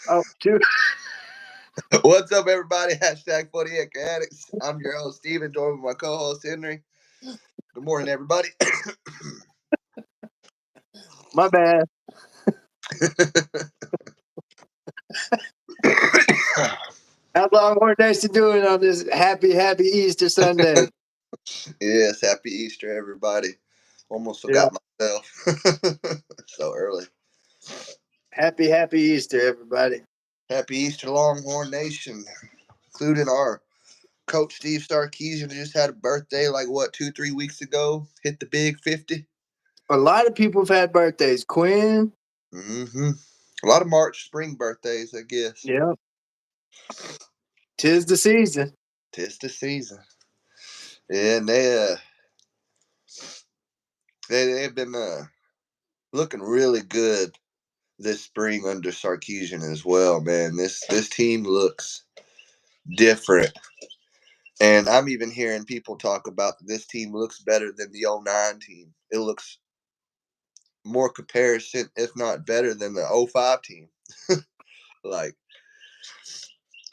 Oh, dude. What's up, everybody? Hashtag for the Acre Addicts. I'm your host, Steven, joined with my co-host, Henry. Good morning, everybody. My bad. How Longhorn Nation doing on this happy Easter Sunday? Yes, happy Easter, everybody. Almost Yeah. forgot myself. So early. Happy Easter, everybody. Happy Easter, Longhorn Nation, including our coach, Steve Sarkisian, who just had a birthday 2-3 weeks ago. Hit the big 50. A lot of people have had birthdays. Quinn. Mm-hmm. A lot of March, spring birthdays, I guess. Yeah. Tis the season. Tis the season. And they've been looking really good this spring under Sarkisian as well, man. This team looks different. And I'm even hearing people talk about this team looks better than the '09 team. It looks more comparison, if not better than the '05 team. Like,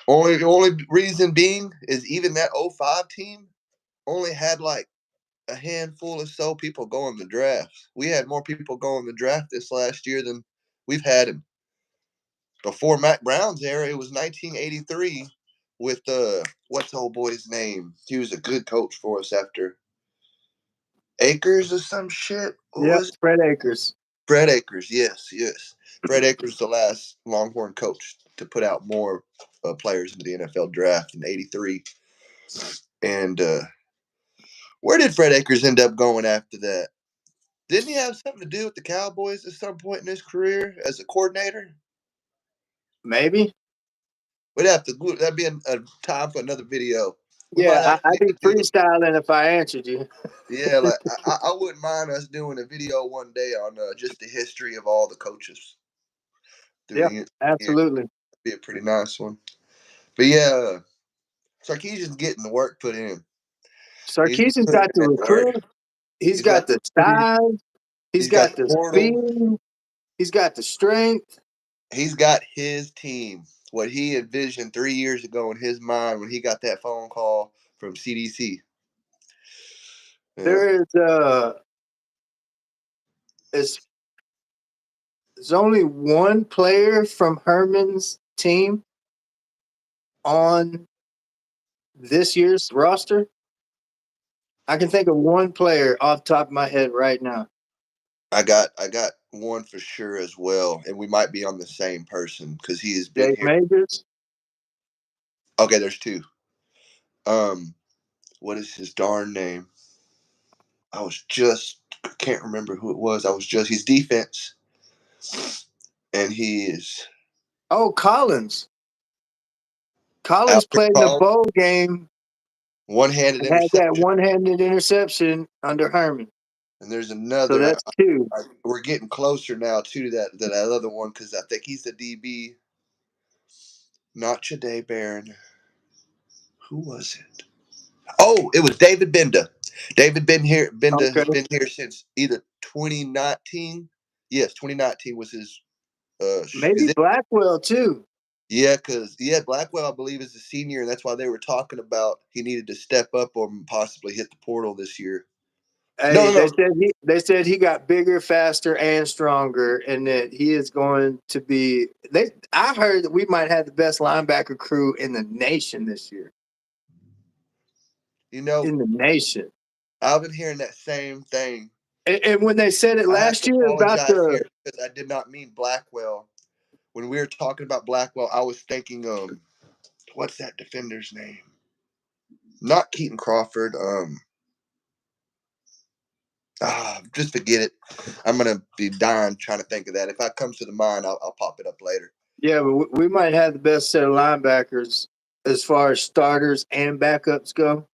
only reason being is even that '05 team only had like a handful or so people go in the draft. We had more people go in the draft this last year than we've had in before Mac Brown's era. It was 1983 with what's the old boy's name? He was a good coach for us after Akers or some shit. What Yep. was it? Fred Akers. Fred Akers? Yes. Fred Akers, the last Longhorn coach to put out more players into the NFL draft in '83. And where did Fred Akers end up going after that? Didn't he have something to do with the Cowboys at some point in his career as a coordinator? Maybe. We'd have to. That'd be a time for another video. We might Yeah, actually I'd be do. freestyling if I answered you. Yeah, like I wouldn't mind us doing a video one day on just the history of all the coaches Yeah, doing it. Yeah, it'd absolutely. be a pretty nice one. But yeah, Sarkisian's getting the work put in. He's Sarkisian's putting got the in work. recruit. He's He's got got the the recruiting. size. He's He's got got the the portal. speed. He's got the strength. He's got his team. What he envisioned 3 years ago in his mind when he got that phone call from CDC. Yeah. There is there's only one player from Herman's team on this year's roster. I can think of one player off the top of my head right now. I got one for sure as well, and we might be on the same person because he has been Jake here. Majors. Okay, there's two. What is his darn name? Can't remember who it was. He's defense, and he is Oh, Collins. Collins Albert played in a Collins, bowl game one-handed and had that interception, one-handed interception under Herman. and there's So another. that's two. We're getting closer now to that other one because I think he's the DB. Not Jade Barron. Who was it? Oh, it was David Benda. Benda Okay. has been here since either 2019. Yes, 2019 was his. Maybe Blackwell too. Yeah, because Blackwell, I believe, is a senior, and that's why they were talking about he needed to step up or possibly hit the portal this year. Hey, No. they said he got bigger, faster, and stronger, and that he is going to be. I heard that we might have the best linebacker crew in the nation this year. You know, In the nation. I've been hearing that same thing. And when they said it I have last to year about apologize the here because I did not mean Blackwell. When we were talking about Blackwell, I was thinking, what's that defender's name? Not Keaton Crawford. Just forget it. I'm gonna be dying trying to think of that. If that comes to the mind, I'll pop it up later. yeah, but we might have the best set of linebackers as far as starters and backups go.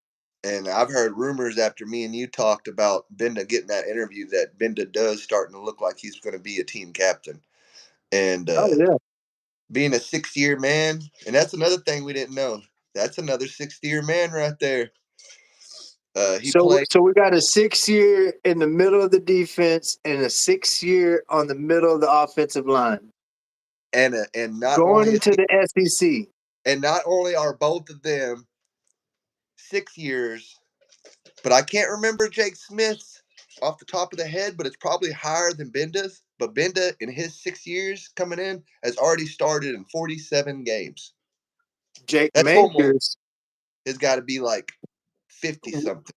And I've heard rumors after me and you talked about Benda getting that interview that Benda does starting to look like he's going to be a team captain. And Oh yeah. being a 6-year man, and that's another thing we didn't know. That's another 6-year man right there. He played. So we got a 6-year in the middle of the defense and a 6-year on the middle of the offensive line. and not Going only is into he, the SEC. and not only are both of them 6 years, but I can't remember Jake Smith's off the top of the head, but it's probably higher than Benda's. But Benda, in his 6 years coming in, has already started in 47 games. Jake That's almost, Makers, has got to be like 50 something.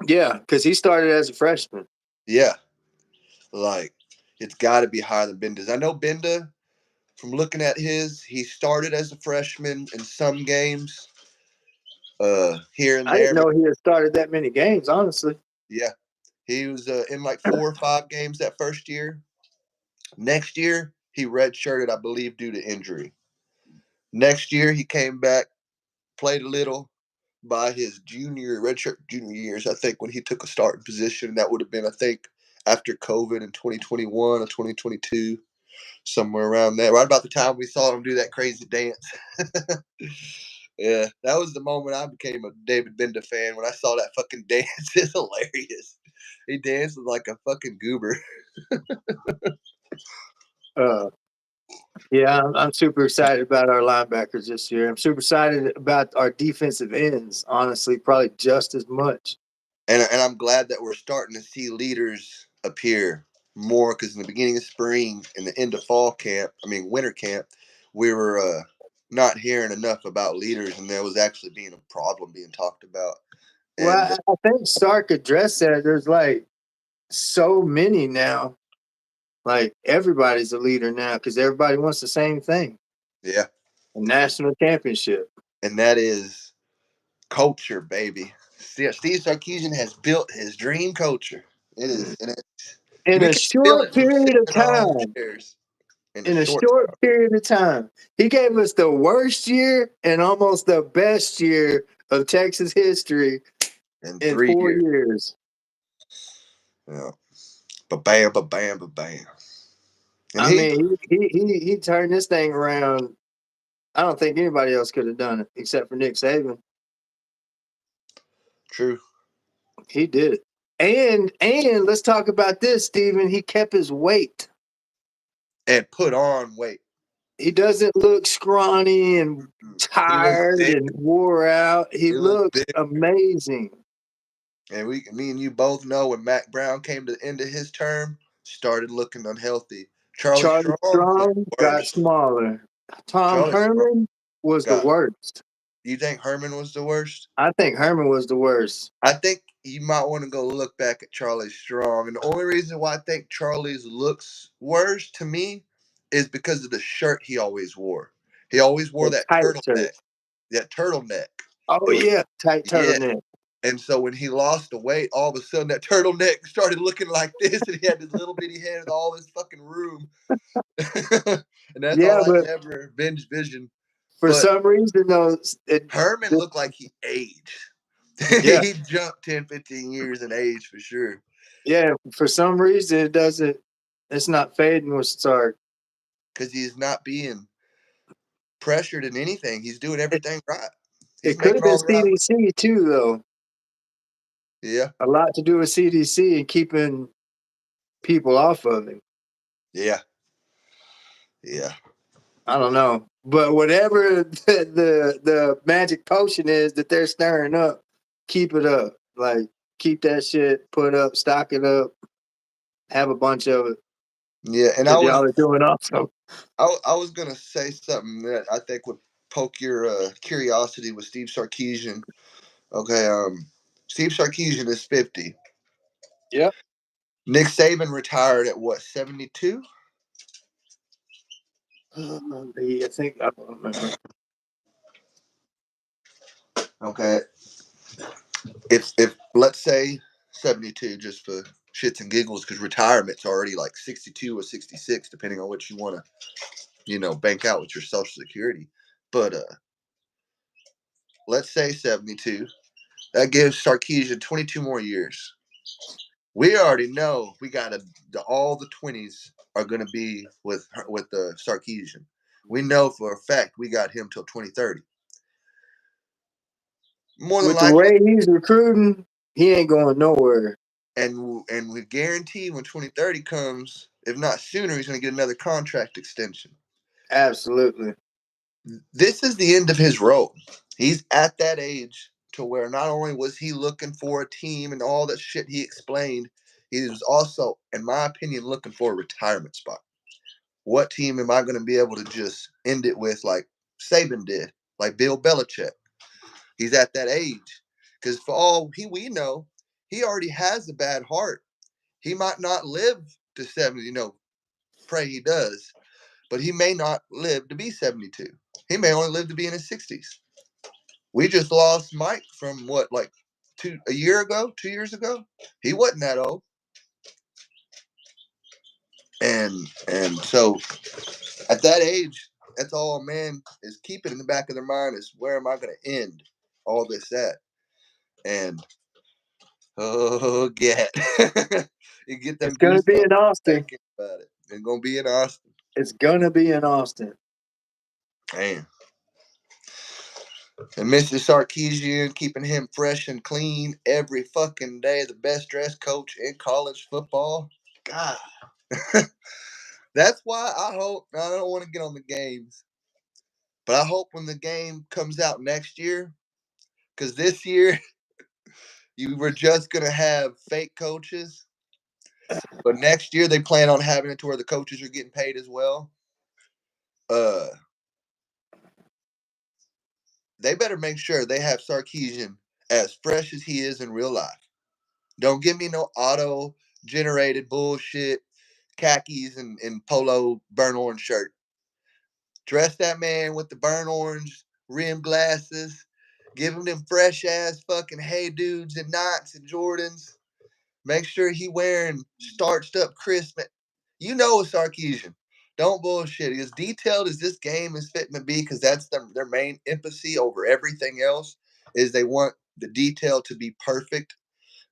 yeah, because he started as a freshman. Yeah. Like, it's got to be higher than Benda's. I know Benda, from looking at he started as a freshman in some games here and I didn't there. know he had started that many games, honestly. Yeah. He was in like 4 or 5 games that first year. Next year, he redshirted, I believe, due to injury. Next year, he came back, played a little by his redshirt junior years, I think, when he took a starting position. That would have been, I think, after COVID in 2021 or 2022, somewhere around there. Right about the time we saw him do that crazy dance. Yeah, that was the moment I became a David Benda fan, when I saw that fucking dance. It's hilarious. He dances like a fucking goober. Uh, yeah, I'm super excited about our linebackers this year. I'm super excited about our defensive ends, honestly, probably just as much. And I'm glad that we're starting to see leaders appear more, because in the beginning of spring and the end of winter camp, we were not hearing enough about leaders, and there was actually being a problem being talked about. Well, And I think Stark addressed that. There's like so many now. Like everybody's a leader now because everybody wants the same thing. yeah, A national championship. and that is culture, baby. Steve Sarkisian has built his dream culture. It is, and In we a can feel short it from period sitting of in our own time. chairs in a In a short short time. period of time. He gave us the worst year and almost the best year of Texas history In in 3 4 years. years. Yeah. Ba-bam, ba-bam, ba-bam. And I mean, he turned this thing around. I don't think anybody else could have done it except for Nick Saban. True. He did it. And let's talk about this, Steven. He kept his weight. And put on weight. He doesn't look scrawny and He looks tired big. and wore out. He He looks looks big. amazing. And me and you both know, when Mac Brown came to the end of his term, started looking unhealthy. Charlie Charlie Strong was Strong the got worst. smaller. Tom Charlie Strong Herman was the got hurt. worst. You think Herman was the worst? I think Herman was the worst. I think you might want to go look back at Charlie Strong. And the only reason why I think Charlie's looks worse to me is because of the shirt he always wore. He always wore The that tight turtleneck. shirt. That turtleneck. Oh It was, yeah, tight yeah. turtleneck. And so when he lost the weight, all of a sudden that turtleneck started looking like this, and he had this little bitty head with all this fucking room. And that's Yeah, all I but can ever vision. for But some reason, though, Herman looked like he aged. yeah, He jumped 10, 15 years in age for sure. yeah. For some reason, it doesn't. It's not fading with Stark. Because he's not being pressured in anything. He's doing It, everything right. He's it could making have been all the right. CDC too, though. Yeah. A lot to do with CDC and keeping people off of him. Yeah. Yeah. I don't know, but whatever the magic potion is that they're stirring up, keep it up. Like keep that shit put up, stock it up, have a bunch of it Yeah. And because y'all are doing awesome. I was gonna say something that I think would poke your curiosity with Steve Sarkisian. Okay, Steve Sarkisian is 50. Yep. Nick Saban retired at what, 72? I think I don't remember. Okay, if let's say 72, just for shits and giggles, because retirement's already like 62 or 66, depending on what you want to, bank out with your Social Security. But let's say 72. That gives Sarkisian 22 more years. We already know we got all the 20s are going to be with the Sarkisian. We know for a fact we got him till 2030. More than With the likely, way he's recruiting, he ain't going nowhere. and we guarantee when 2030 comes, if not sooner, he's going to get another contract extension. Absolutely. This is the end of his road. He's at that age to where not only was he looking for a team and all that shit he explained, he was also, in my opinion, looking for a retirement spot. What team am I going to be able to just end it with like Saban did, like Bill Belichick? He's at that age. Because for all we know, he already has a bad heart. He might not live to 70, pray he does, but he may not live to be 72. He may only live to be in his 60s. We just lost Mike from what, like 2 years ago? He wasn't that old. And so at that age, that's all a man is keeping in the back of their mind is where am I going to end all this at? And get you get them It's going to be goosebumps in Austin. thinking about it. It's going to be in Austin. It's going to be in Austin. Damn. And Mr. Sarkisian keeping him fresh and clean every fucking day. The best dressed coach in college football. God. That's why I hope, I don't want to get on the games, but I hope when the game comes out next year, because this year you were just going to have fake coaches, but next year they plan on having it to where the coaches are getting paid as well. They better make sure they have Sarkisian as fresh as he is in real life. Don't give me no auto-generated bullshit, khakis and polo burnt orange shirt. Dress that man with the burnt orange rim glasses. Give him them fresh-ass fucking Hey Dudes and Nikes and Jordans. Make sure he wearing starched-up crisp. You know Sarkisian. Don't bullshit. As detailed as this game is fitting to be, because that's their main emphasis over everything else, is they want the detail to be perfect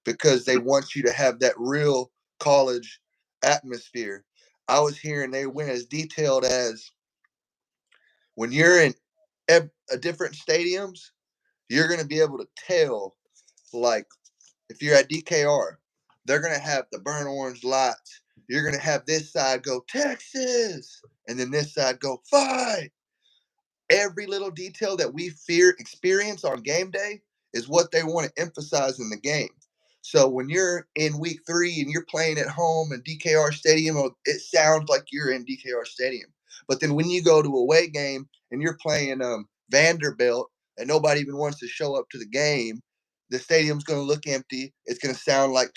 because they want you to have that real college atmosphere. I was hearing they went as detailed as when you're in different stadiums, you're going to be able to tell, like, if you're at DKR, they're going to have the burnt orange lights. You're going to have this side go Texas, and then this side go fight. Every little detail that we experience on game day is what they want to emphasize in the game. So when you're in week 3 and you're playing at home in DKR Stadium, it sounds like you're in DKR Stadium. But then when you go to a away game and you're playing Vanderbilt and nobody even wants to show up to the game, the stadium's going to look empty. It's going to sound like,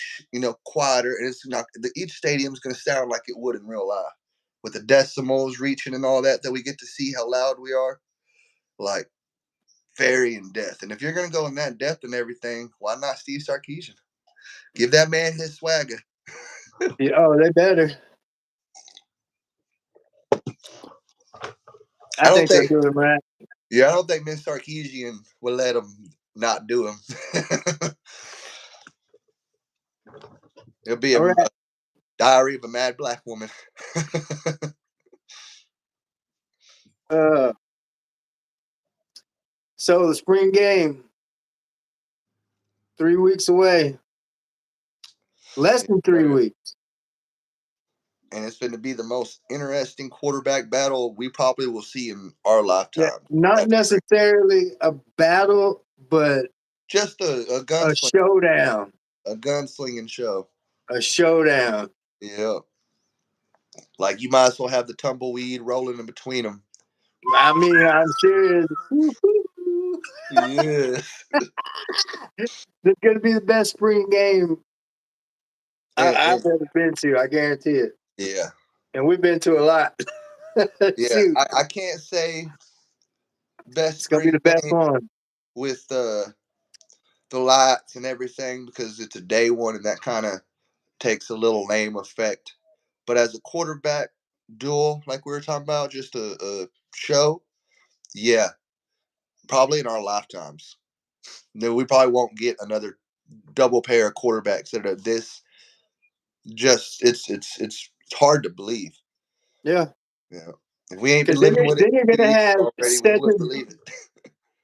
quieter. And it's not. Each stadium's going to sound like it would in real life. With the decimals reaching and all that we get to see how loud we are. Like, very in depth. And if you're going to go in that depth and everything, why not Steve Sarkisian? Give that man his swagger. Yeah, they better. I think they'll do him right. Yeah, I don't think Miss Sarkisian will let him not do him. It'll be a diary of a mad black woman. So the spring game, 3 weeks away. Less than 3 weeks. And it's going to be the most interesting quarterback battle we probably will see in our lifetime. Yeah, not necessarily a battle, but just a showdown. A gunslinging show. A showdown. Yeah. Like, you might as well have the tumbleweed rolling in between them. I mean, I'm serious. Yeah. It's going to be the best spring game I've ever been to. I guarantee it. Yeah. And we've been to a lot. Yeah. I can't say best it's going to be the best one. With the lights and everything because it's a day one and that kind of takes a little name effect. But as a quarterback duel, like we were talking about, just a show, yeah, probably in our lifetimes. No, we probably won't get another double pair of quarterbacks that are this. Just it's hard to believe. Yeah. Yeah. If we ain't been living with it, then you're gonna have already, we wouldn't believe it.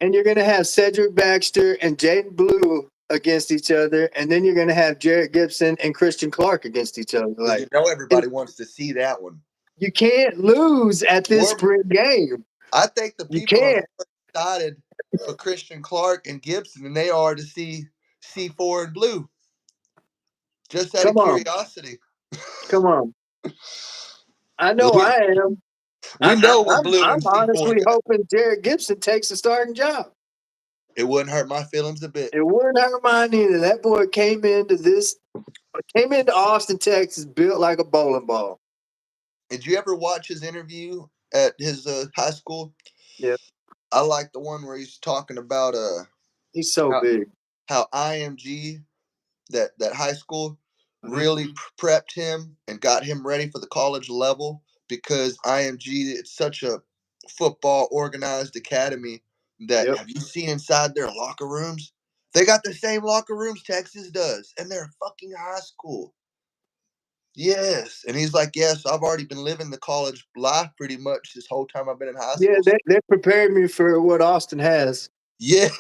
And you're gonna have Cedric Baxter and Jaden Blue against each other, and then you're gonna have Jarrett Gibson and Christian Clark against each other. Like, everybody wants to see that one. You can't lose at this We're, spring game. I think the You people are can't. more excited for Christian Clark and Gibson than they are to see C4 and Blue. Just out of Come on. curiosity. Come on. I know we, I am. we know we're blue I'm and C4 honestly guys. hoping Jared Gibson takes a starting job. It wouldn't hurt my feelings a bit. It wouldn't hurt mine either. That boy came into Austin, Texas, built like a bowling ball. Did you ever watch his interview at his high school? Yeah, I like the one where he's talking about he's so how, big. how IMG, that high school, Mm-hmm. really prepped him and got him ready for the college level, because IMG, it's such a football organized academy that, Yep. have you seen inside their locker rooms? They got the same locker rooms Texas does, and they're a fucking high school. Yes. And he's like, yes, I've already been living the college life pretty much this whole time I've been in high Yeah, school. they prepared me for what Austin has. Yes.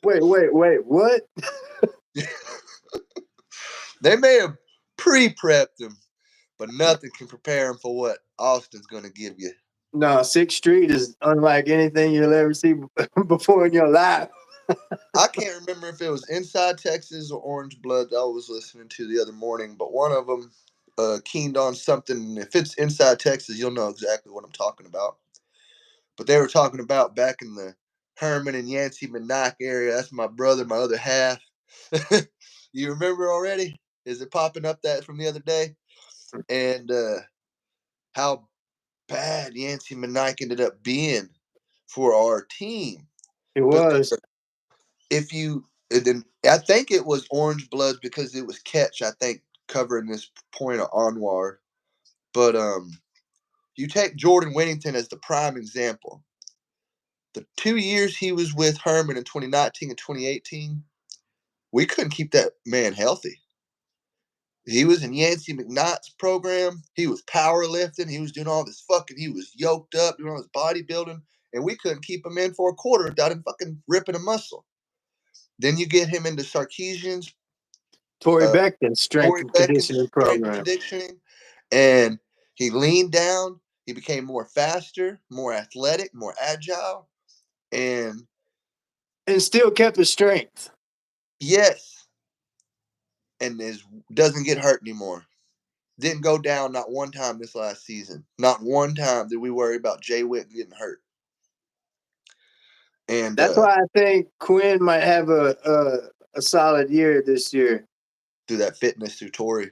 Wait. What? They may have pre-prepped him, but nothing can prepare him for what Austin's going to give you. No, Sixth Street is unlike anything you'll ever see before in your life. I can't remember if it was Inside Texas or Orange Blood that I was listening to the other morning, but one of them keened on something. If it's Inside Texas, you'll know exactly what I'm talking about. But they were talking about back in the Herman and Yancey McKnight area. That's my brother, my other half. You remember already? Is it popping up that from the other day? And how bad Yancey McKnight ended up being for our team. It Because was. if you, then I think it was Orange Bloods, because it was Catch, I think, covering this point of Anwar. But you take Jordan Whittington as the prime example. The 2 years he was with Herman in 2019 and 2018, we couldn't keep that man healthy. He was in Yancey McKnight's program. He was powerlifting. He was doing all this fucking, he was yoked up, doing all this bodybuilding, and we couldn't keep him in for a quarter without him fucking ripping a muscle. Then you get him into Sarkeesian's, Tory Beckton's strength Corey and Beckon's conditioning strength program. conditioning, and he leaned down. He became more faster, more athletic, more agile, and And still kept his strength. yes, and doesn't get hurt anymore. Didn't go down not one time this last season. Not one time did we worry about Jay Witt getting hurt. And That's why I think Quinn might have a solid year this year. through that fitness through Tory.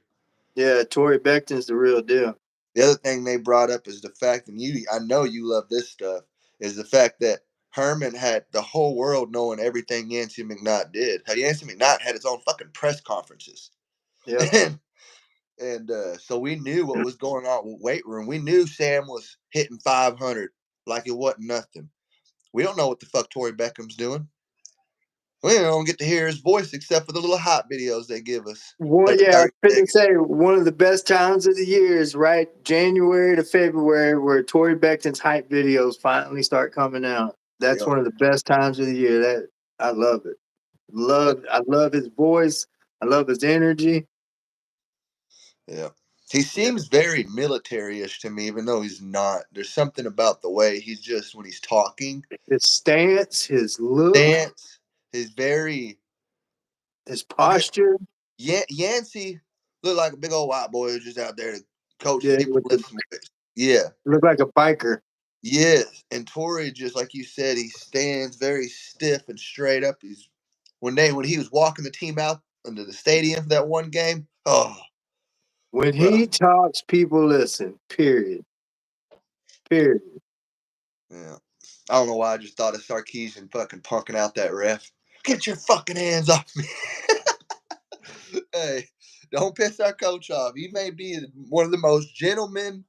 Yeah, Tory Beckton's the real deal. The other thing they brought up is the fact, and I know you love this stuff, is the fact that Herman had the whole world knowing everything Yancey McKnight did. How Yancey McKnight had his own fucking press conferences. Yep. And so we knew what was going on with weight room. We knew Sam was hitting 500 like it wasn't nothing. We don't know what the fuck Tory Beckham's doing. We don't get to hear his voice except for the little hot videos they give us. Well, Every yeah, I 30 was going to seconds. say one of the best times of the year is right January to February, where Tory Beckton's hype videos finally start coming out. That's Yep. one of the best times of the year. That I love it. I love his voice. I love his energy. Yeah. He seems very military-ish to me, even though he's not. There's something about the way he's just, when he's talking, His stance, his look, stance, his very, his okay, posture. Yancey looked like a big old white boy who's just out there to coach Yeah, people to lift some weights. Yeah. look like a biker. Yes. And Tory, just like you said, he stands very stiff and straight up. When he was walking the team out into the stadium for that one game, oh, When bro. he talks, people listen. Period. Period. Yeah. I don't know why I just thought of Sarkeesian fucking punking out that ref. Get your fucking hands off me. Hey, don't piss our coach off. He may be one of the most gentlemen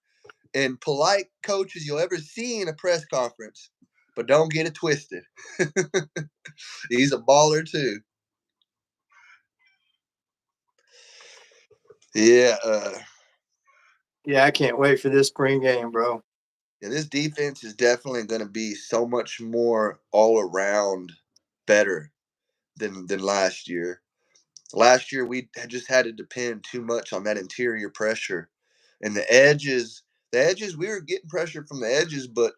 and polite coaches you'll ever see in a press conference, but don't get it twisted. He's a baller too. Yeah, Yeah, I can't wait for this spring game, bro. yeah, this defense is definitely going to be so much more all around better than last year. Last year we just had to depend too much on that interior pressure, And the edges, we were getting pressure from the edges, but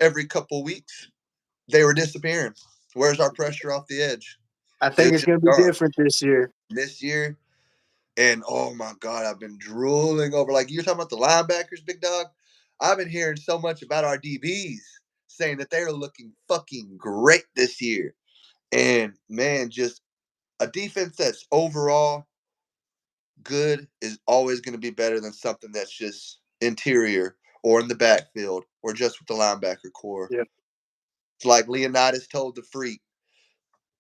every couple of weeks they were disappearing. Where's our pressure off the edge? I It think was it's just going to be gone different this year. this year. And oh my God, I've been drooling over, like you're talking about the linebackers, big dog. I've been hearing so much about our DBs saying that they're looking fucking great this year. And man, just a defense that's overall good is always going to be better than something that's just interior or in the backfield or just with the linebacker core. Yeah. It's like Leonidas told the Freak,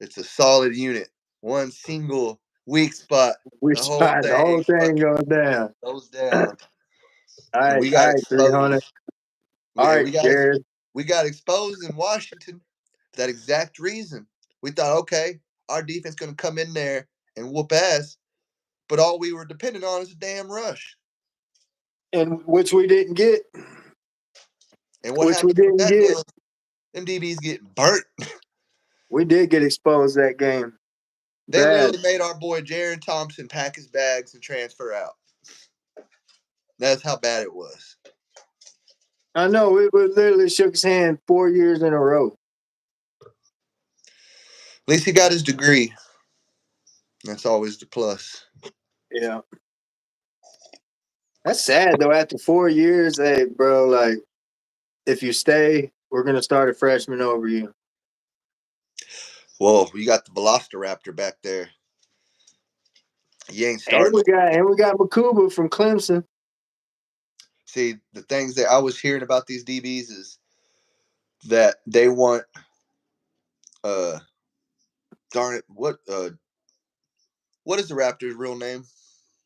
it's a solid unit. One single weak spot, We the whole spot the thing whole thing fucking goes down. goes down. All And right, we all got right, 300. exposed. All Yeah, right, Jared. we got exposed in Washington for that exact reason. We thought, okay, our defense going to come in there and whoop ass, but all we were dependent on is a damn rush. And which we didn't get. And what Which we happened from didn't that get. deal? Them DBs getting burnt. We did get exposed that game. They Bad. literally made our boy Jaron Thompson pack his bags and transfer out. That's how bad it was. I know. We literally shook his hand 4 years in a row. At least he got his degree. That's always the plus. Yeah. That's sad, though. After 4 years, hey, bro, like, if you stay, we're going to start a freshman over you. Whoa, you got the Velociraptor back there. You ain't And starting. we got Makuba from Clemson. See, the things that I was hearing about these DBs is that they want darn it, what is the Raptors' real name?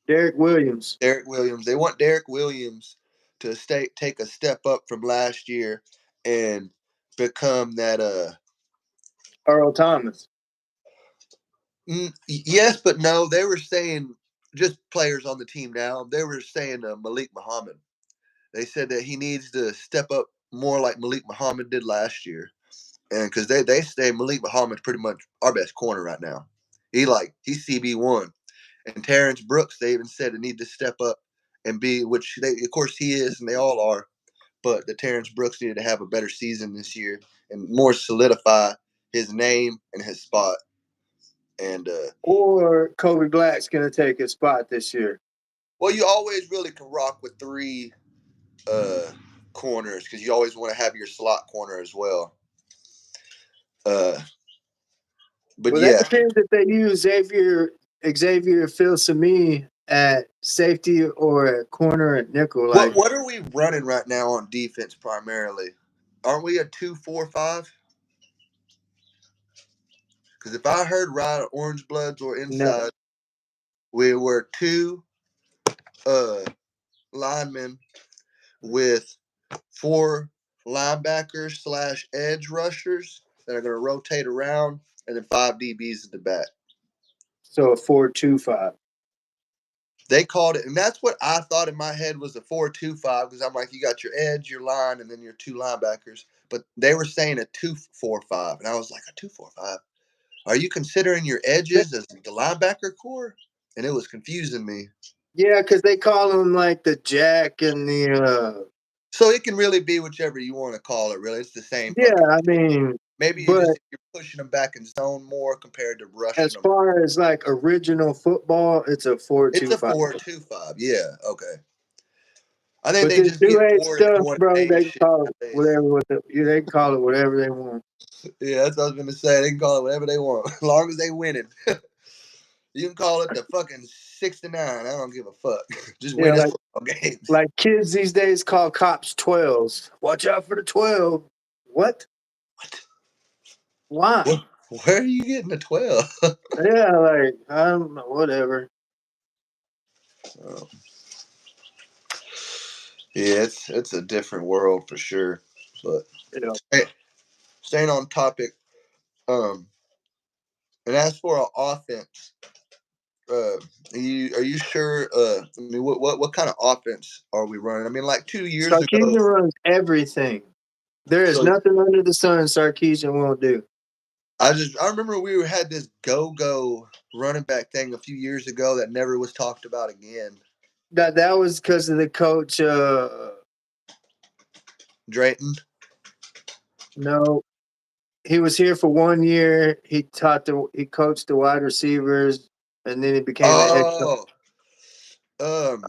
Derek Williams. Derek Williams. They want Derek Williams to take a step up from last year and become that Earl Thomas. Yes, but no. They were saying just players on the team now. They were saying Malik Muhammad. They said that he needs to step up more like Malik Muhammad did last year. And because they say Malik Muhammad's pretty much our best corner right now. He's CB1. And Terrence Brooks, they even said, they need to step up and be, which they, of course he is, and they all are. But the Terrence Brooks needed to have a better season this year and more solidify his name and his spot. And or Kobe Black's going to take his spot this year. Well, you always really can rock with three corners because you always want to have your slot corner as well. But well, yeah, that depends if they use Xavier Filsaime at safety or at corner at nickel. Like, what are we running right now on defense primarily? Aren't we a 2-4-5? Because if I heard right, Orange Bloods or inside, no. we were two linemen with 4 linebackers / edge rushers that are going to rotate around, and then 5 DBs at the back. So a 4-2-5. They called it, and that's what I thought in my head was a 4-2-5 because I'm like, you got your edge, your line, and then your 2 linebackers. But they were saying a 2-4-5, and I was like, a 2-4-5? Are you considering your edges as the linebacker core? And it was confusing me. Yeah, because they call them like the jack and the. So it can really be whichever you want to call it. Really, it's the same. Yeah, I mean, maybe but you're pushing them back in zone more compared to rushing as them. far as like original football, it's a 4-2-5. It's a 4-2-5. Yeah, okay. I think But they this just get new age bored stuff, and want bro, to name they can shit. call it whatever. They can call it whatever they want. Yeah, that's what I was going to say. They can call it whatever they want, as long as they winning. You can call it the fucking 69. I don't give a fuck. Just win us football games. Like kids these days call cops 12s. Watch out for the 12. What? Why? Where are you getting the 12? Yeah, like, I don't know, whatever. Yeah, it's a different world for sure. But Yeah. Staying on topic, and as for our offense, are you sure? I mean, what kind of offense are we running? I mean, like 2 years Sarkisian ago, runs everything. There is nothing under the sun Sarkisian won't do. I remember we had this go running back thing a few years ago that never was talked about again. That was because of the coach. Drayton. No, he was here for 1 year. He coached the wide receivers, and then he became an head coach. Oh, um,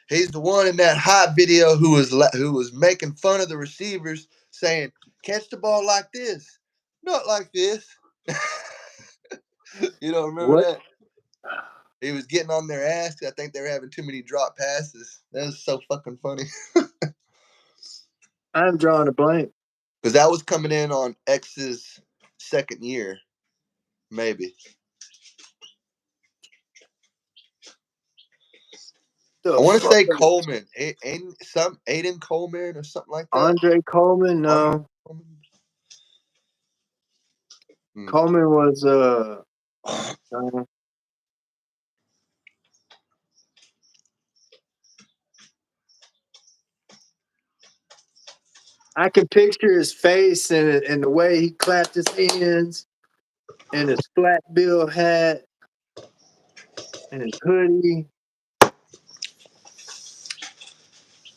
he's the one in that hot video who was making fun of the receivers, saying, "Catch the ball like this, not like this." You don't remember What? that? He was getting on their ass. I think they were having too many drop passes. That was so fucking funny. I'm drawing a blank. Because that was coming in on X's second year, maybe. I The want to fuck? say Coleman, Aiden Coleman or something like that. Andre Coleman? Andre No, Coleman. Hmm. Coleman was I can picture his face and the way he clapped his hands and his flat bill hat and his hoodie.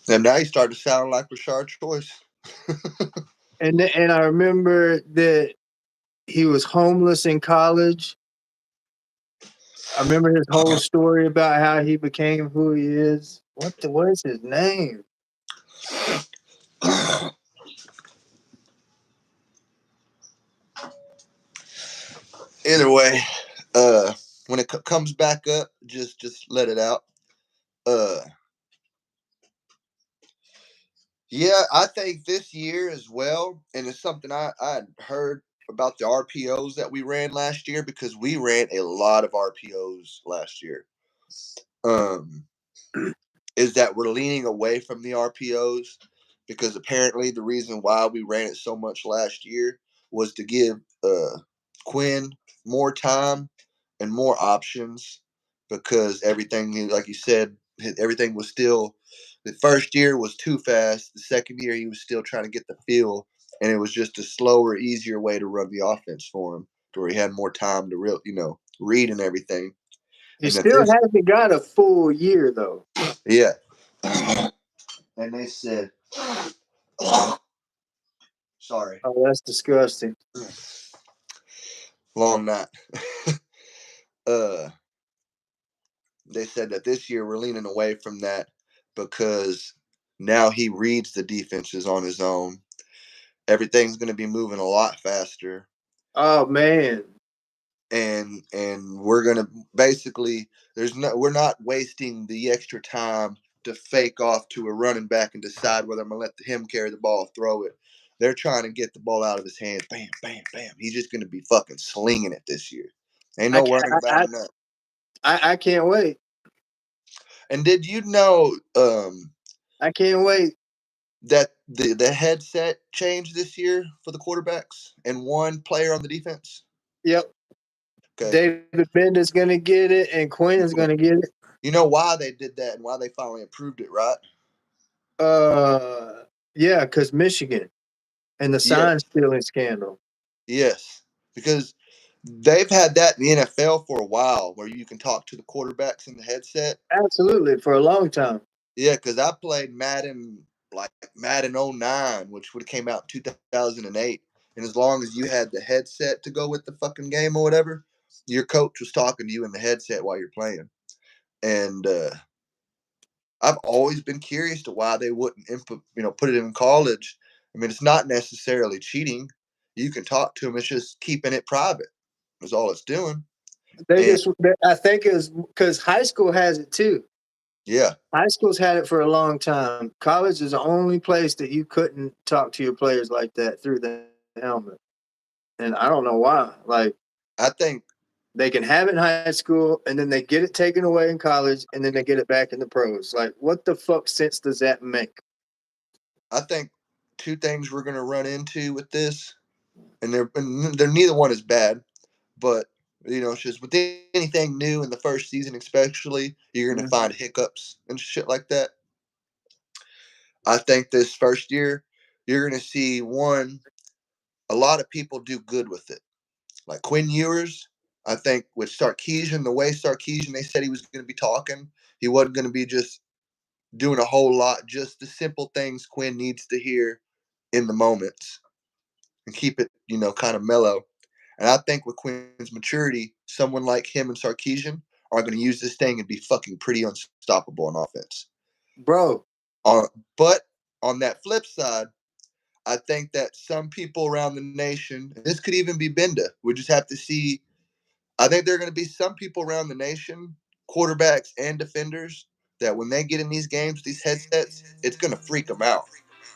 And now he started to sound like Rashard Choice. And I remember that he was homeless in college. I remember his whole story about how he became who he is. What is his name? Either way, when it comes back up, just let it out. Uh, yeah, I think this year as well, and it's something I heard about the RPOs that we ran last year because we ran a lot of RPOs last year. Um, is that we're leaning away from the RPOs because apparently the reason why we ran it so much last year was to give Quinn more time and more options because everything, like you said, everything was still. The first year was too fast. The second year he was still trying to get the feel, and it was just a slower, easier way to run the offense for him, to where he had more time to read and everything. He And that still this, hasn't got a full year though. yeah. And they said, sorry, Oh, that's disgusting. long night. uh, they said that this year we're leaning away from that because now he reads the defenses on his own. Everything's going to be moving a lot faster, Oh man. and we're going to basically we're not wasting the extra time to fake off to a running back and decide whether I'm going to let him carry the ball, throw it. They're trying to get the ball out of his hands. Bam, bam, bam. He's just going to be fucking slinging it this year. Ain't I no can't, worrying about him now. I can't wait. And did you know I can't wait. that the headset changed this year for the quarterbacks and one player on the defense? Yep. Okay. David Bender's gonna get it and Quinn is gonna get it. You know why they did that and why they finally approved it, right? Yeah, because Michigan and the Yes. sign stealing scandal. Yes. Because they've had that in the NFL for a while where you can talk to the quarterbacks in the headset. Absolutely, for a long time. Yeah, because I played Madden, like Madden '09, which would have came out in 2008. And as long as you had the headset to go with the fucking game or whatever, your coach was talking to you in the headset while you're playing. And I've always been curious to why they wouldn't put it in college. I mean, it's not necessarily cheating. You can talk to them. It's just keeping it private. Is all it's doing. They And just, I think it was because high school has it too. yeah, High school's had it for a long time. College is the only place that you couldn't talk to your players like that through the helmet. And I don't know why. Like, I think they can have it in high school and then they get it taken away in college and then they get it back in the pros. Like, what the fuck sense does that make? I think two things we're going to run into with this, and they're neither one is bad, but it's just with anything new in the first season, especially, you're going to find hiccups and shit like that. I think this first year, you're going to see a lot of people do good with it. Like Quinn Ewers, I think with Sarkisian, the way Sarkisian they said he was going to be talking, He wasn't going to be just doing a whole lot, just the simple things Quinn needs to hear in the moments and keep it, kind of mellow. And I think with Quinn's maturity, someone like him and Sarkisian are going to use this thing and be fucking pretty unstoppable on offense. Bro. But on that flip side, I think that some people around the nation, and this could even be Benda, we just have to see. I think there are going to be some people around the nation, quarterbacks and defenders, that when they get in these games, these headsets, it's going to freak them out.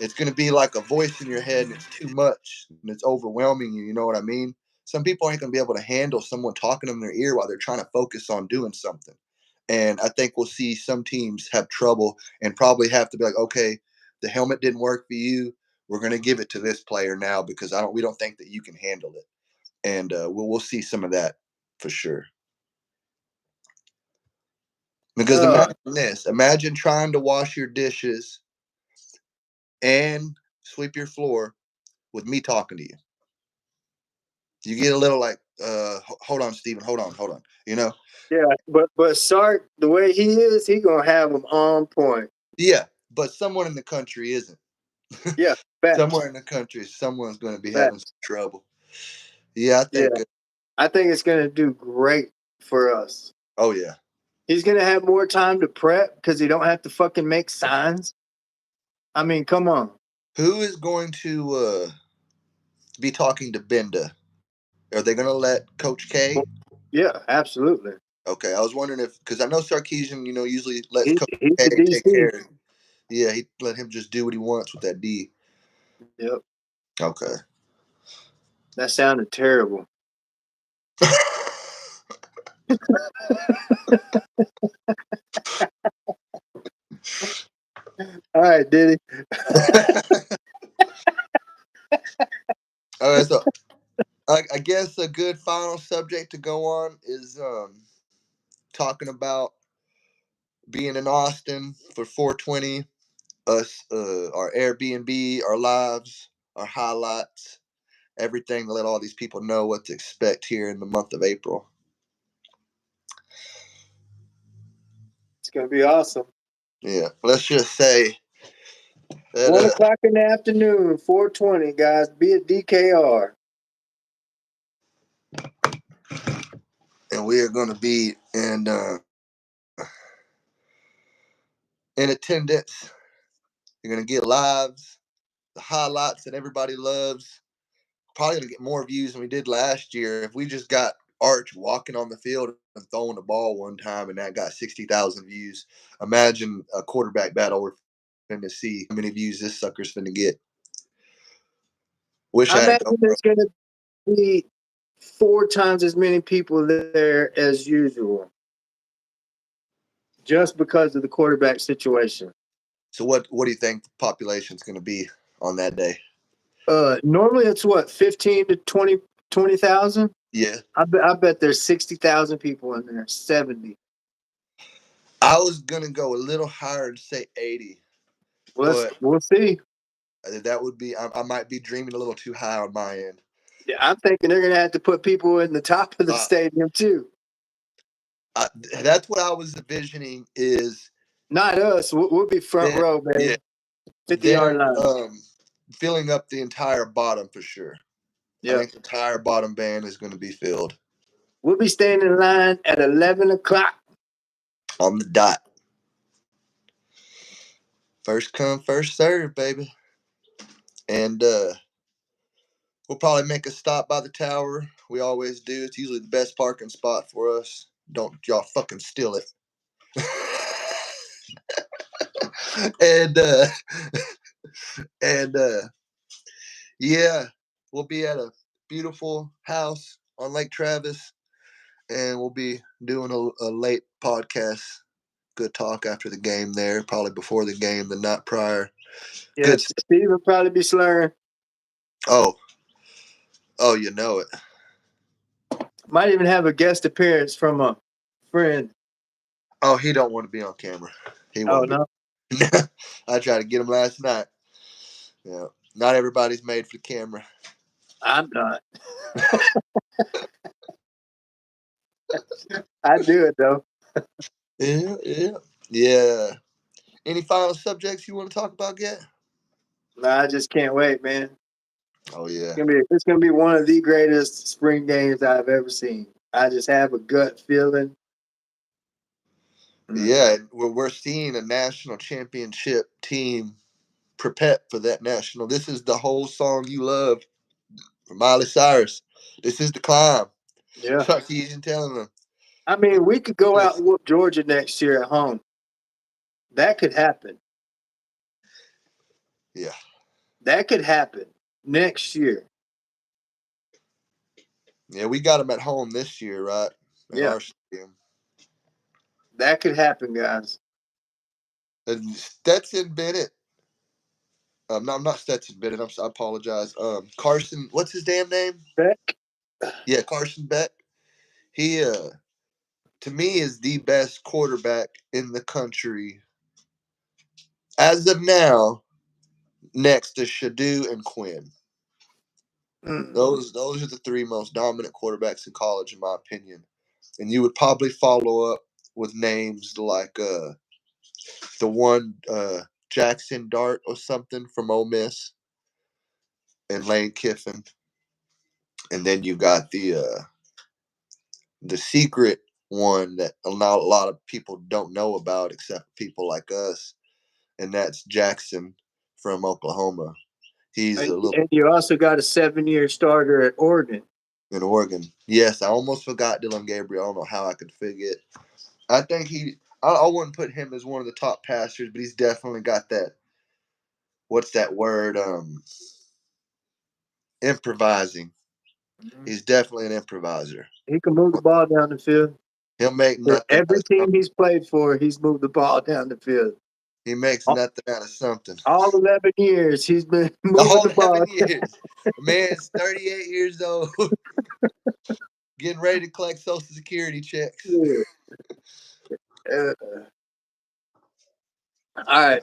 It's going to be like a voice in your head, and it's too much, and it's overwhelming you. You know what I mean? Some people aren't going to be able to handle someone talking in their ear while they're trying to focus on doing something. And I think we'll see some teams have trouble and probably have to be like, okay, the helmet didn't work for you. We're going to give it to this player now because we don't think that you can handle it. And we'll see some of that for sure. Because imagine this. Imagine trying to wash your dishes and sweep your floor with me talking to you. You get a little like, hold on, Steven, hold on. Yeah, but Sark, the way he is, he going to have them on point. Yeah, but someone in the country isn't. Yeah, facts. Somewhere in the country, someone's going to be having some trouble. Yeah, I think it's going to do great for us. Oh, yeah. He's going to have more time to prep because he don't have to fucking make signs. I mean, come on. Who is going to be talking to Benda? Are they going to let Coach K? Yeah, absolutely. Okay, I was wondering because I know Sarkisian, usually lets Coach He's K the take DC. care of it. Yeah, he let him just do what he wants with that D. Yep. Okay. That sounded terrible. All right, Diddy. All right, so I guess a good final subject to go on is talking about being in Austin for 420, us, our Airbnb, our lives, our highlights, everything to let all these people know what to expect here in the month of April. It's going to be awesome. Yeah, let's just say that, 1 o'clock in the afternoon, 420, guys. Be at DKR. And we are going to be in attendance. You're going to get lives, the highlights that everybody loves. Probably going to get more views than we did last year. If we just got Arch walking on the field and throwing the ball one time and that got 60,000 views, imagine a quarterback battle we're going to see how many views this sucker's going to get. I imagine there's going to be 4 times as many people there as usual, just because of the quarterback situation. So what do you think the population's going to be on that day? Normally it's what, 15 to 20,000? Yeah. I bet there's 60,000 people in there, 70. I was going to go a little higher and say 80. We'll see. That would be, I might be dreaming a little too high on my end. Yeah, I'm thinking they're going to have to put people in the top of the stadium too. That's what I was envisioning is. Not us. We'll be front row, baby. Yeah. 50-yard line. Filling up the entire bottom for sure. Yeah. I think the entire bottom band is going to be filled. We'll be standing in line at 11 o'clock. On the dot. First come, first serve, baby. And we'll probably make a stop by the tower. We always do. It's usually the best parking spot for us. Don't y'all fucking steal it. and yeah, we'll be at a beautiful house on Lake Travis, and we'll be doing a late podcast. Good talk after the game there, probably before the game, the night prior. Yeah, good. Steve will probably be slurring. Oh, you know it. Might even have a guest appearance from a friend. Oh, he don't want to be on camera. He won't. No. I tried to get him last night. Yeah, not everybody's made for the camera. I'm not. I do it though. Yeah. Yeah. Any final subjects you want to talk about yet? Nah, I just can't wait, man. Oh yeah. It's gonna be one of the greatest spring games I've ever seen. I just have a gut feeling. Yeah, we're seeing a national championship team prepare for that national. This is the whole song you love from Miley Cyrus. This is the climb. Yeah. Sarkeesian telling them. I mean, we could go out Listen, and whoop Georgia next year at home. That could happen. yeah. That could happen next year. Yeah, we got them at home this year, right? At Yeah. our stadium. That could happen, guys. And Stetson Bennett. No, I'm not Stetson Bennett. I apologize. Carson, what's his damn name? Beck. Yeah, Carson Beck. He, to me, is the best quarterback in the country as of now, next to Shadu and Quinn. Mm. Those are the three most dominant quarterbacks in college, in my opinion. And you would probably follow up with names like the one Jackson Dart or something from Ole Miss, and Lane Kiffin, and then you got the secret one that not a lot of people don't know about except people like us, and that's Jackson from Oklahoma. He's a And little you also got a 7-year starter at Oregon. in Oregon. Yes, I almost forgot Dylan Gabriel. I don't know how I could forget. I think I wouldn't put him as one of the top passers, but he's definitely got that. What's that word? Improvising. He's definitely an improviser. He can move the ball down the field. He'll make For nothing out every of team something. he's played for, he's moved the ball down the field. He makes All, nothing out of something. all 11 years, he's been The moving whole the ball. 11 years. The man's 38 years old, getting ready to collect Social Security checks. Uh, all right,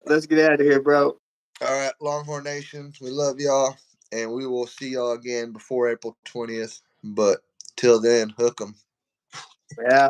let's get out of here, bro. All right, Longhorn Nation, we love y'all, and we will see y'all again before April 20th. But till then, hook 'em. Yeah.